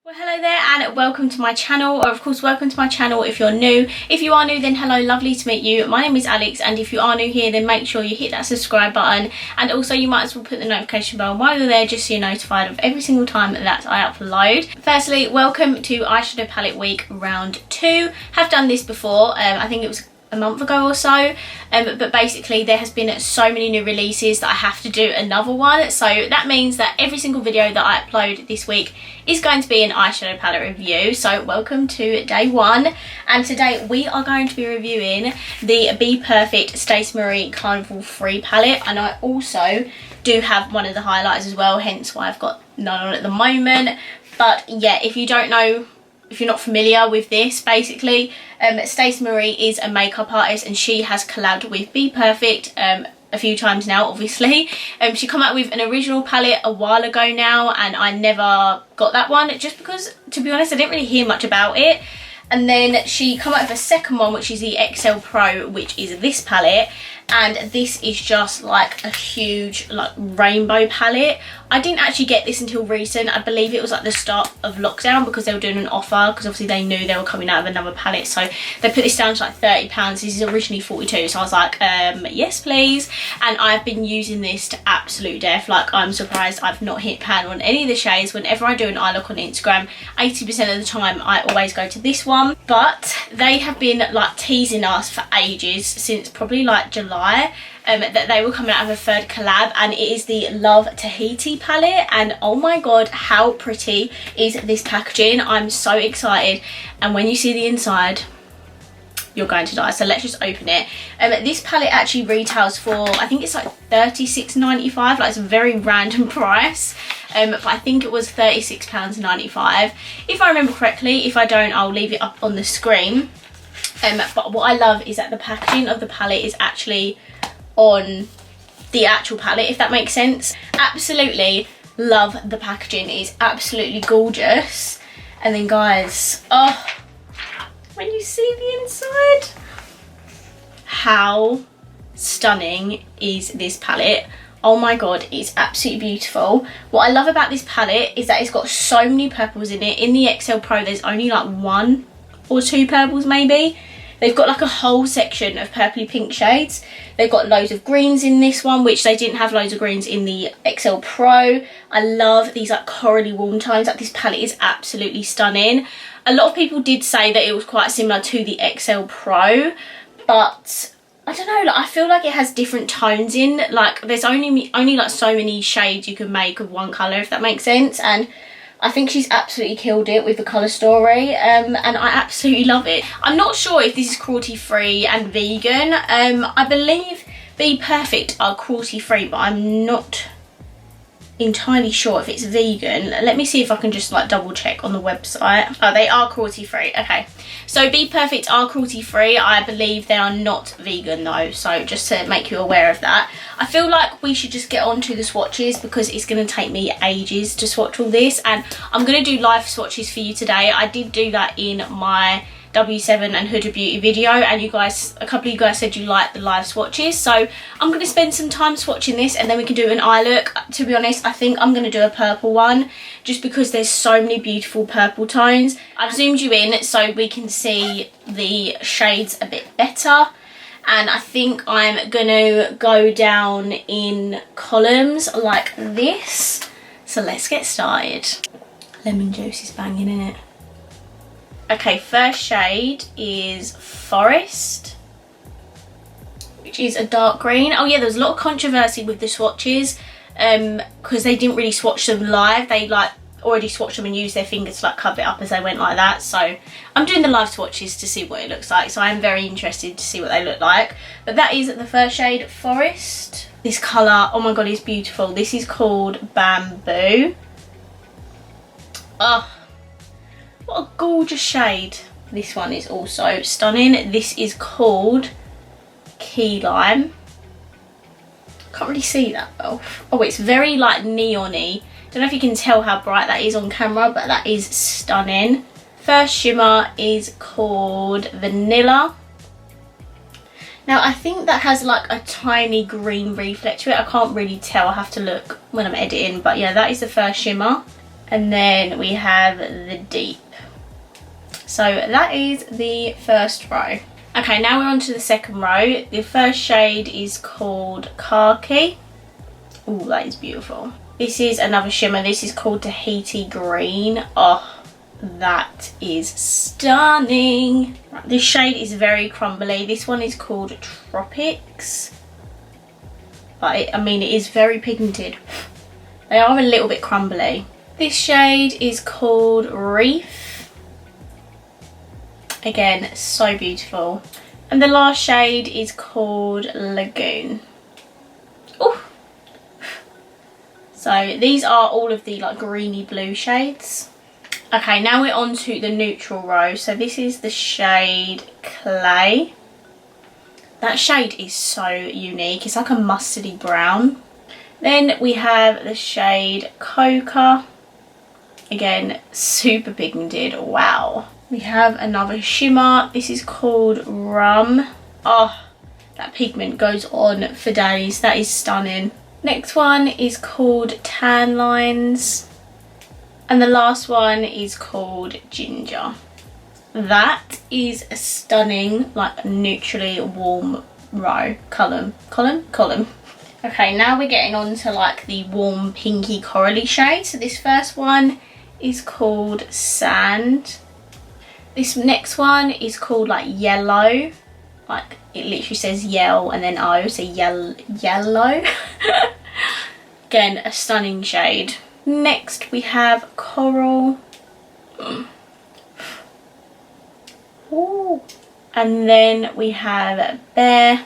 Well, hello there and welcome to my channel, or of course welcome to my channel if you're new. If you are new, then hello, lovely to meet you. My name is Alex, and if you are new here, then make sure you hit that subscribe button, and also you might as well put the notification bell while you're there, just so you're notified of every single time that I upload. Firstly, welcome to eyeshadow palette week round 2. Have done this before, I think it was a month ago or so, but basically there has been so many new releases that I have to do another one, so that means that every single video that I upload this week is going to be an eyeshadow palette review. So welcome to day 1, and today we are going to be reviewing the BPerfect Stacey Marie Carnival 3 palette, and I also do have one of the highlighters as well, hence why I've got none on at the moment. But yeah, if you don't know, if you're not familiar with this, basically Stacey Marie is a makeup artist, and she has collabed with BPerfect a few times now, obviously. She came out with an original palette a while ago now, and I never got that one just because, to be honest, I didn't really hear much about it. And then she came out with a second one, which is the XL Pro, which is this palette, and this is just like a huge like rainbow palette. I didn't actually get this until recent. I believe it was like the start of lockdown, because they were doing an offer, because obviously they knew they were coming out of another palette, so they put this down to like £30. This is originally 42, so I was like, yes please. And I've been using this to absolute death. Like, I'm surprised I've not hit pan on any of the shades. Whenever I do an eye look on Instagram, 80% of the time I always go to this one. But they have been like teasing us for ages, since probably like July, that they were coming out of a third collab, and it is the Love Tahiti palette. And oh my god, how pretty is this packaging. I'm so excited, and when you see the inside, you're going to die. So let's just open it. This palette actually retails for, I think it's like £36.95, like it's a very random price, but I think it was £36.95 if I remember correctly. If I don't, I'll leave it up on the screen. But what I love is that the packaging of the palette is actually on the actual palette, if that makes sense. Absolutely love the packaging. It's absolutely gorgeous. And then guys, oh, when you see the inside, how stunning is this palette? Oh my god, it's absolutely beautiful. What I love about this palette is that it's got so many purples in it. In the XL Pro there's only like 1 or 2 purples maybe. They've got like a whole section of purpley pink shades. They've got loads of greens in this one, which they didn't have loads of greens in the XL Pro. I love these like corally warm tones. Like, this palette is absolutely stunning. A lot of people did say that it was quite similar to the XL Pro, but I don't know, like, I feel like it has different tones in. Like, there's only like so many shades you can make of one colour, if that makes sense. And I think she's absolutely killed it with the colour story, and I absolutely love it. I'm not sure if this is cruelty free and vegan. I believe BPerfect are cruelty free, but I'm not entirely sure if it's vegan. Let me see if I can just like double check on the website. Oh, they are cruelty free. Okay, so BPerfect are cruelty free. I believe they are not vegan though, so just to make you aware of that. I feel like we should just get on to the swatches, because it's going to take me ages to swatch all this, and I'm going to do live swatches for you today. I did do that in my W7 and Huda Beauty video, and you guys, a couple of you guys said you liked the live swatches, so I'm going to spend some time swatching this, and then we can do an eye look. To be honest, I think I'm going to do a purple one, just because there's so many beautiful purple tones. I've zoomed you in so we can see the shades a bit better, and I think I'm going to go down in columns like this. So let's get started. Lemon juice is banging, in it. Okay, first shade is Forest, which is a dark green. Oh yeah, there was a lot of controversy with the swatches, because they didn't really swatch them live. They like already swatched them and used their fingers to like cover it up as they went like that. So I'm doing the live swatches to see what it looks like, so I'm very interested to see what they look like. But that is the first shade, Forest. This colour, oh my god, is beautiful. This is called Bamboo. Oh, what a gorgeous shade. This one is also stunning. This is called Key Lime. Can't really see that well. Oh, it's very like neon-y. Don't know if you can tell how bright that is on camera, but that is stunning. First shimmer is called Vanilla. Now I think that has like a tiny green reflect to it. I can't really tell, I have to look when I'm editing, but yeah, that is the first shimmer. And then we have the deep. So that is the first row. Okay, now we're on to the second row. The first shade is called Khaki. Oh, that is beautiful. This is another shimmer. This is called Tahiti Green. Oh, that is stunning. This shade is very crumbly. This one is called Tropics. But I mean, it is very pigmented. They are a little bit crumbly. This shade is called Reef. Again, so beautiful. And the last shade is called Lagoon. Ooh. So these are all of the like greeny blue shades. Okay, now we're on to the neutral row. So this is the shade Clay. That shade is so unique. It's like a mustardy brown. Then we have the shade Coca. Again, super pigmented. Wow. We have another shimmer. This is called Rum. Oh, that pigment goes on for days. That is stunning. Next one is called Tan Lines. And the last one is called Ginger. That is a stunning, like neutrally warm row. Column. Okay, now we're getting on to like the warm pinky corally shade. So this first one is called Sand. This next one is called like Yellow. Like it literally says yell and then O, so yellow. Again, a stunning shade. Next we have Coral. Ooh. And then we have Bear.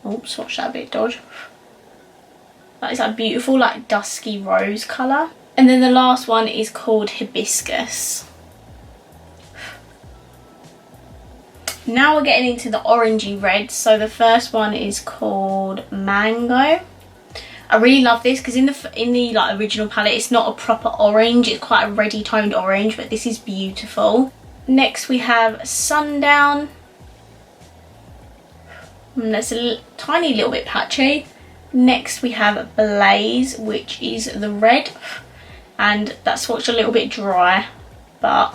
Oops, watch that a bit, dodge. That is like beautiful, like dusky rose colour. And then the last one is called Hibiscus. Now we're getting into the orangey red. So the first one is called Mango. I really love this because in the like original palette it's not a proper orange, it's quite a reddy toned orange, but this is beautiful. Next we have Sundown. And that's a tiny little bit patchy. Next we have Blaze, which is the red, and that's what's a little bit dry, but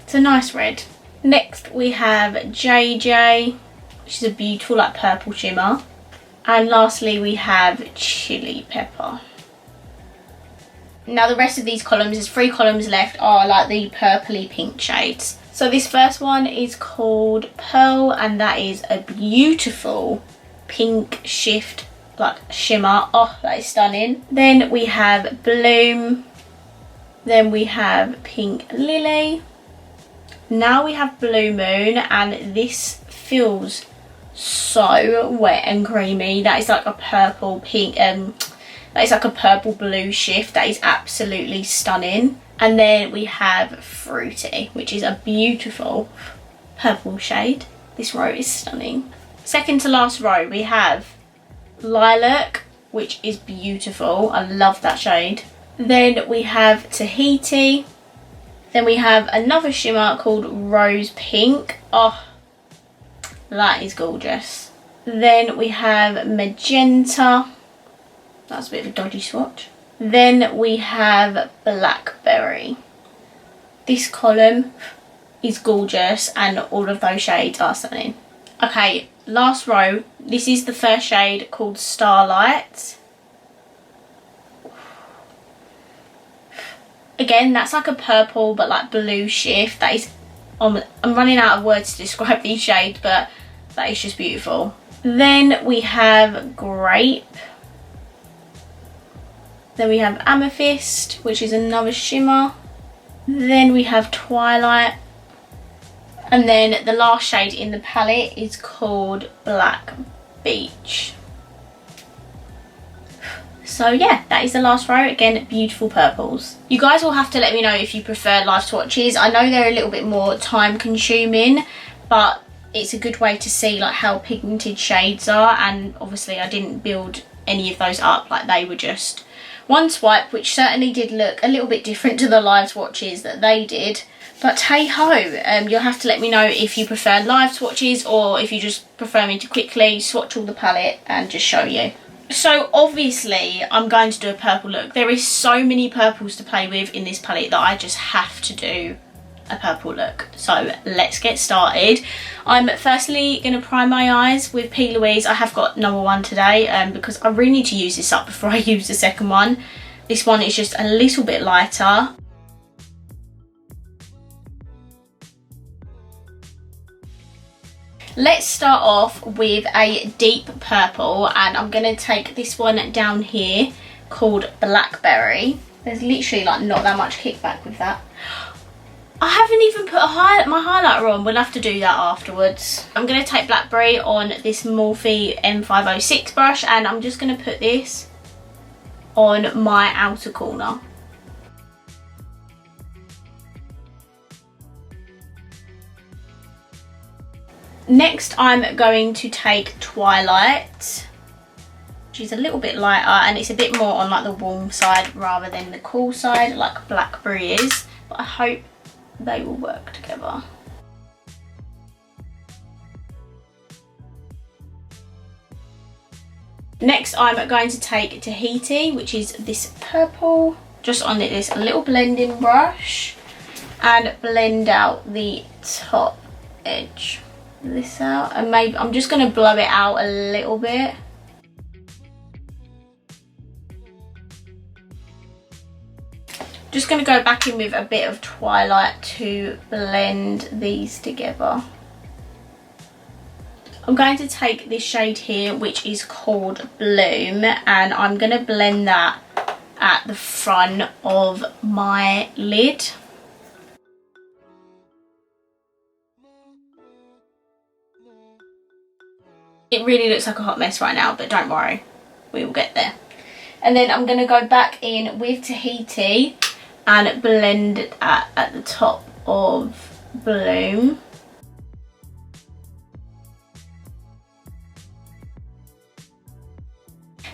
it's a nice red. Next we have JJ, which is a beautiful like purple shimmer. And lastly we have Chili Pepper. Now the rest of these columns, there's 3 columns left, are like the purpley pink shades. So this first one is called Pearl, and that is a beautiful pink shift like shimmer. Oh, that is stunning. Then we have Bloom. Then we have Pink Lily. Now we have Blue Moon, and this feels so wet and creamy. That is like a purple pink that is like a purple blue shift. That is absolutely stunning. And then we have Fruity, which is a beautiful purple shade. This row is stunning. Second to last row we have Lilac, which is beautiful. I love that shade. Then we have Tahiti. Then we have another shimmer called Rose Pink. Oh, that is gorgeous. Then we have Magenta. That's a bit of a dodgy swatch. Then we have Blackberry. This column is gorgeous and all of those shades are stunning. Okay, last row. This is the first shade called Starlight. Again, that's like a purple but like blue shift. That is, I'm running out of words to describe these shades, but that is just beautiful. Then we have Grape. Then we have Amethyst, which is another shimmer. Then we have Twilight. And then the last shade in the palette is called Black Beach. So yeah, that is the last row. Again, beautiful purples. You guys will have to let me know if you prefer live swatches. I know they're a little bit more time consuming, but it's a good way to see like how pigmented shades are. And obviously I didn't build any of those up, like they were just one swipe, which certainly did look a little bit different to the live swatches that they did. But hey ho, you'll have to let me know if you prefer live swatches or if you just prefer me to quickly swatch all the palette and just show you. So obviously I'm going to do a purple look. There is so many purples to play with in this palette that I just have to do a purple look. So let's get started. I'm firstly going to prime my eyes with P. Louise. I have got number 1 today because I really need to use this up before I use the second one. This one is just a little bit lighter. Let's start off with a deep purple, and I'm going to take this one down here called Blackberry. There's literally like not that much kickback with that. I haven't even put my highlighter on. We'll have to do that afterwards. I'm going to take Blackberry on this Morphe M506 brush, and I'm just going to put this on my outer corner. Next, I'm going to take Twilight, which is a little bit lighter, and it's a bit more on like the warm side rather than the cool side like Blackberry is, but I hope they will work together. Next, I'm going to take Tahiti, which is this purple, just on this little blending brush, and blend out the top edge. This out, and maybe I'm just going to blow it out a little bit. Just going to go back in with a bit of Twilight to blend these together. I'm going to take this shade here, which is called Bloom, and I'm going to blend that at the front of my lid. It really looks like a hot mess right now, but don't worry, we will get there. And then I'm going to go back in with Tahiti and blend it at the top of Bloom.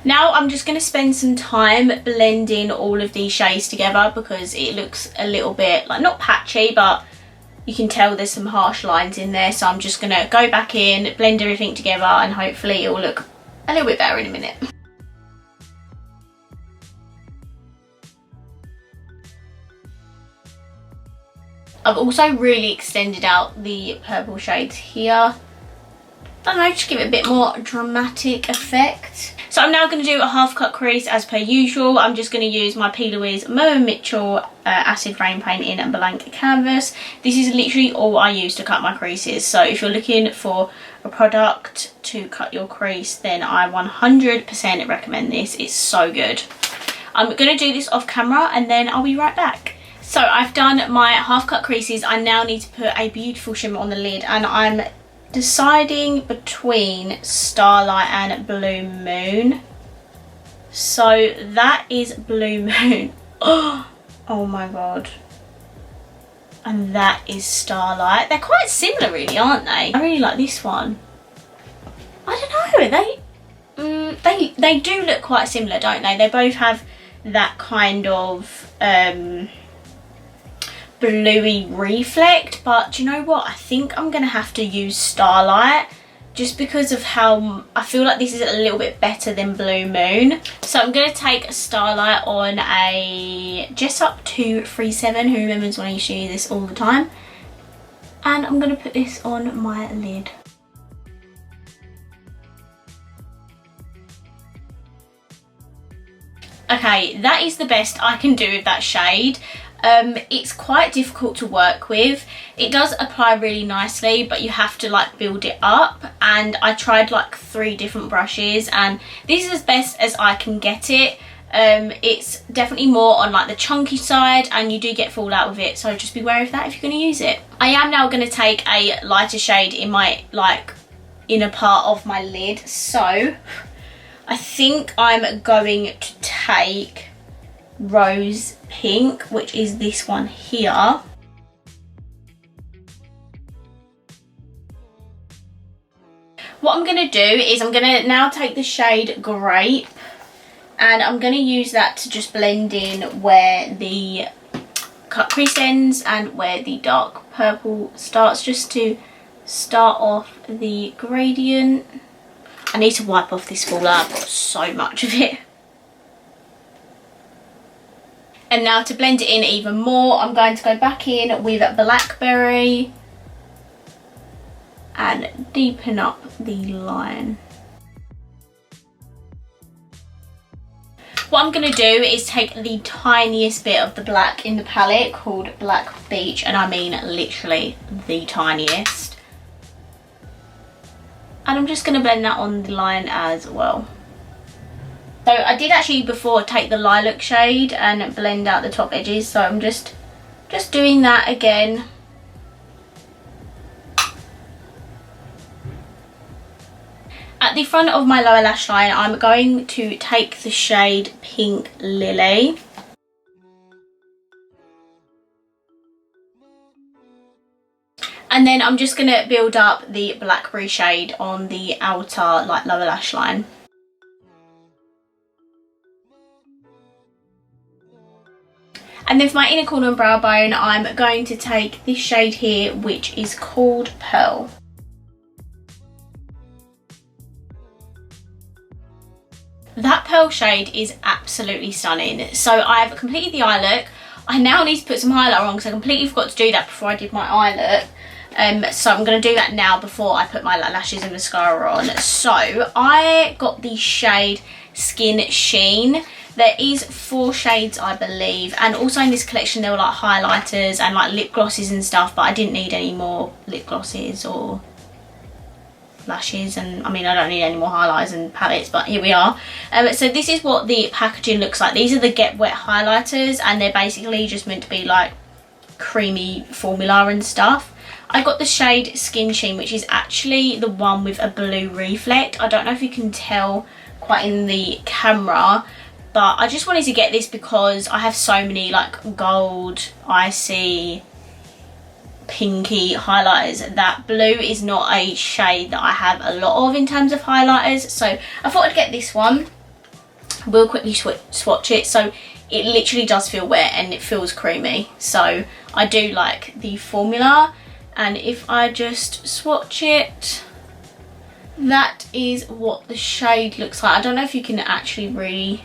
Now I'm just going to spend some time blending all of these shades together because it looks a little bit like, not patchy, but you can tell there's some harsh lines in there. So I'm just going to go back in, blend everything together, and hopefully it will look a little bit better in a minute. I've also really extended out the purple shades here. I don't know, just give it a bit more dramatic effect. So I'm now going to do a half cut crease as per usual. I'm just going to use my P. Louise Moa Mitchell Acid Rain Paint in a blank canvas. This is literally all I use to cut my creases. So if you're looking for a product to cut your crease, then I 100% recommend this. It's so good. I'm going to do this off camera and then I'll be right back. So I've done my half cut creases. I now need to put a beautiful shimmer on the lid, and I'm deciding between Starlight and Blue Moon. So that is Blue Moon. Oh my god. And that is Starlight. They're quite similar really, aren't they? I really like this one. I don't know, they do look quite similar, don't they? They both have that kind of bluey reflect, but do you know what, I think I'm gonna have to use Starlight just because of how I feel like this is a little bit better than Blue Moon. So I'm gonna take Starlight on a Jessup 237. Who remembers when I used to use this all the time? And I'm gonna put this on my lid. Okay, that is the best I can do with that shade. It's quite difficult to work with. It does apply really nicely, but you have to like build it up, and I tried like 3 different brushes and this is as best as I can get it. It's definitely more on like the chunky side and you do get fallout with it, so just be wary of that if you're going to use it. I am now going to take a lighter shade in my like inner part of my lid, so I think I'm going to take Rose Pink, which is this one here. What I'm going to do is I'm going to now take the shade Grape and I'm going to use that to just blend in where the cut crease ends and where the dark purple starts, just to start off the gradient. I need to wipe off this fallout. I've got so much of it. And now to blend it in even more, I'm going to go back in with Blackberry and deepen up the line. What I'm going to do is take the tiniest bit of the black in the palette called Black Beach, and I mean literally the tiniest. And I'm just going to blend that on the line as well. So I did actually before take the lilac shade and blend out the top edges, so I'm just doing that again. At the front of my lower lash line, I'm going to take the shade Pink Lily. And then I'm just going to build up the Blackberry shade on the outer, like, lower lash line. And then for my inner corner and brow bone, I'm going to take this shade here, which is called Pearl. That pearl shade is absolutely stunning. So I've completed the eye look. I now need to put some highlighter on because I completely forgot to do that before I did my eye look. So I'm going to do that now before I put my lashes and mascara on. So I got the shade Skin Sheen. There is 4 shades, I believe, and also in this collection there were like highlighters and like lip glosses and stuff, but I didn't need any more lip glosses or lashes, and I mean I don't need any more highlighters and palettes, but here we are. So this is what the packaging looks like. These are the Get Wet highlighters, and they're basically just meant to be like creamy formula and stuff. I got the shade Skin Sheen, which is actually the one with a blue reflect. I don't know if you can tell quite in the camera, but I just wanted to get this because I have so many like gold, icy, pinky highlighters. That blue is not a shade that I have a lot of in terms of highlighters, so I thought I'd get this one. We'll quickly swatch it. So it literally does feel wet and it feels creamy, so I do like the formula. And if I just swatch it, that is what the shade looks like. I don't know if you can actually really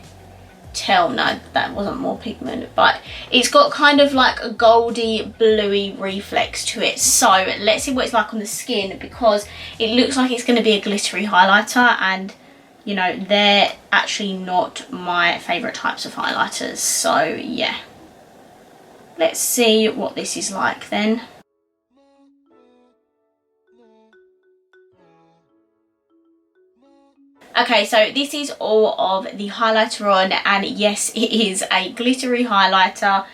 tell. No, that wasn't more pigment, but it's got kind of like a goldy bluey reflex to it. So let's see what it's like on the skin, because it looks like it's going to be a glittery highlighter, and you know they're actually not my favorite types of highlighters. So yeah, let's see what this is like then. Okay, so this is all of the highlighter on, and yes, it is a glittery highlighter.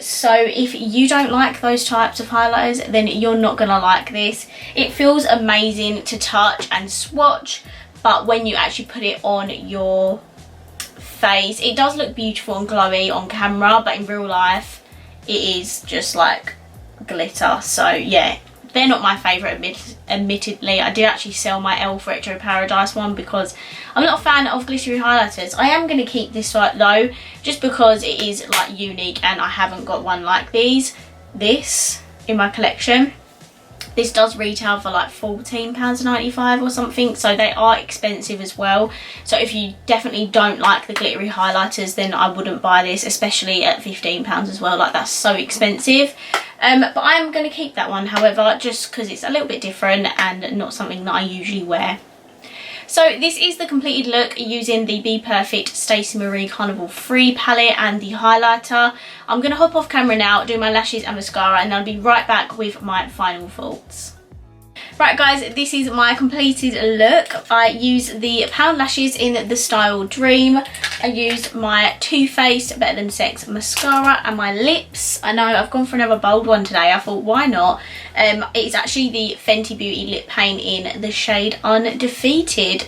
So if you don't like those types of highlighters, then you're not gonna like this. It feels amazing to touch and swatch, but when you actually put it on your face, it does look beautiful and glowy on camera, but in real life, it is just like glitter. So yeah. They're not my favourite, admittedly. I did actually sell my e.l.f. Retro Paradise one because I'm not a fan of glittery highlighters. I am going to keep this though, just because it is like unique and I haven't got one like this in my collection. This does retail for like £14.95 or something, so they are expensive as well. So if you definitely don't like the glittery highlighters, then I wouldn't buy this, especially at £15 as well. Like, that's so expensive. But I'm going to keep that one, however, just because it's a little bit different and not something that I usually wear. So this is the completed look using the BPerfect Stacey Marie Carnival Free palette and the highlighter. I'm going to hop off camera now, do my lashes and mascara, and I'll be right back with my final thoughts. Right guys, this is my completed look. I used the Pound Lashes in the style Dream. I used my Too Faced Better Than Sex mascara and my lips. I know I've gone for another bold one today. I thought, why not? It's actually the Fenty Beauty lip paint in the shade Undefeated.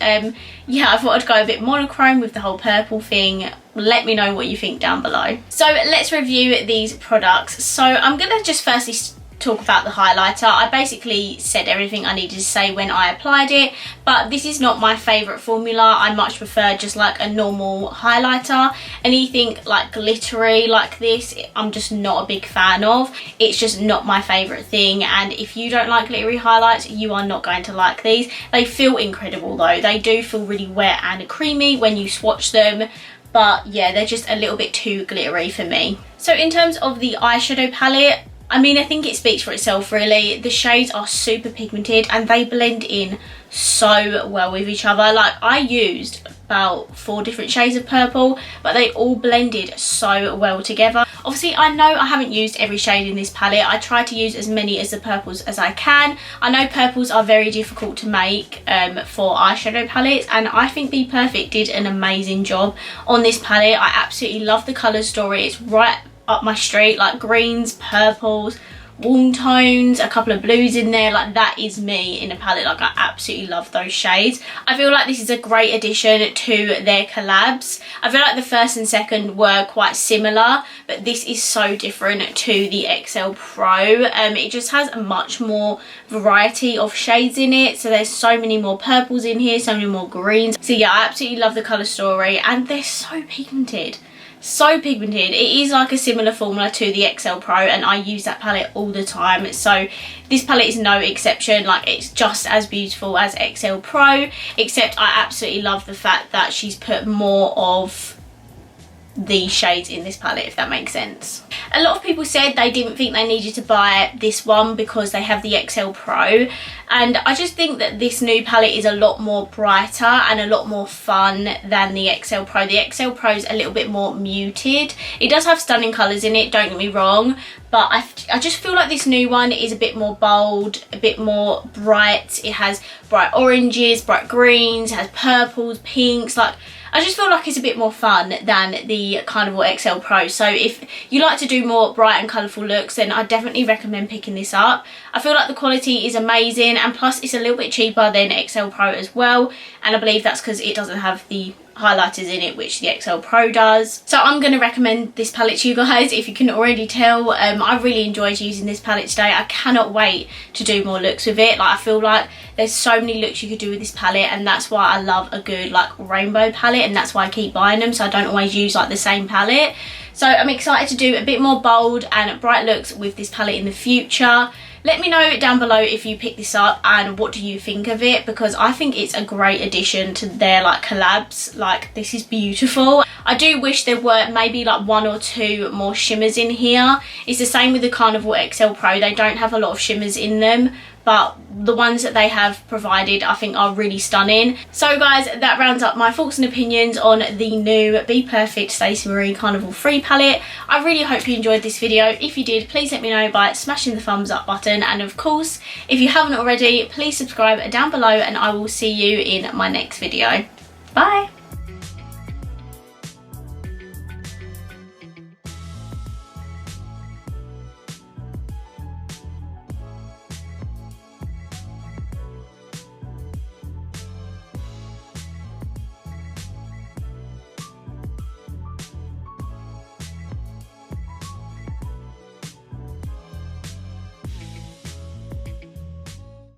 Yeah, I thought I'd go a bit monochrome with the whole purple thing. Let me know what you think down below. So let's review these products. So I'm going to just firstly talk about the highlighter. I basically said everything I needed to say when I applied it, but this is not my favourite formula. I much prefer just like a normal highlighter. Anything like glittery like this, I'm just not a big fan of. It's just not my favourite thing, and if you don't like glittery highlights, you are not going to like these. They feel incredible though. They do feel really wet and creamy when you swatch them, but yeah, they're just a little bit too glittery for me. So in terms of the eyeshadow palette, I mean, I think it speaks for itself really. The shades are super pigmented and they blend in so well with each other. Like, I used about 4 different shades of purple, but they all blended so well together. Obviously, I know I haven't used every shade in this palette. I try to use as many as the purples as I can. I know purples are very difficult to make for eyeshadow palettes, and I think BPerfect did an amazing job on this palette. I absolutely love the colour story. It's right up my street, like greens, purples, warm tones, a couple of blues in there. Like, that is me in a palette. Like, I absolutely love those shades. I feel like this is a great addition to their collabs. I feel like the first and second were quite similar, but this is so different to the XL Pro. It just has a much more variety of shades in it. So there's so many more purples in here, so many more greens. So yeah, I absolutely love the colour story, and they're so pigmented. So pigmented. It is like a similar formula to the XL Pro, and I use that palette all the time, so this palette is no exception. Like, it's just as beautiful as XL Pro, except I absolutely love the fact that she's put more of the shades in this palette, if that makes sense. A lot of people said they didn't think they needed to buy this one because they have the XL Pro, and I just think that this new palette is a lot more brighter and a lot more fun than the XL Pro. The XL Pro is a little bit more muted. It does have stunning colours in it, don't get me wrong, but I just feel like this new one is a bit more bold, a bit more bright. It has bright oranges, bright greens, it has purples, pinks. Like, I just feel like it's a bit more fun than the Carnival XL Pro. So if you like to do more bright and colourful looks, then I definitely recommend picking this up. I feel like the quality is amazing, and plus it's a little bit cheaper than XL Pro as well, and I believe that's because it doesn't have the highlighters in it, which the XL Pro does. So I'm going to recommend this palette to you guys, if you can already tell. I really enjoyed using this palette today. I cannot wait to do more looks with it. Like, I feel like there's so many looks you could do with this palette, and that's why I love a good like rainbow palette, and that's why I keep buying them, so I don't always use like the same palette. So I'm excited to do a bit more bold and bright looks with this palette in the future. Let me know down below if you pick this up and what do you think of it, because I think it's a great addition to their like collabs. Like, this is beautiful. I do wish there were maybe like 1 or 2 more shimmers in here. It's the same with the Carnival XL Pro. They don't have a lot of shimmers in them, but the ones that they have provided I think are really stunning. So guys, that rounds up my thoughts and opinions on the new BPerfect Stacey Marie Carnival 3 palette. I really hope you enjoyed this video. If you did, please let me know by smashing the thumbs up button, and of course, if you haven't already, please subscribe down below, and I will see you in my next video. Bye!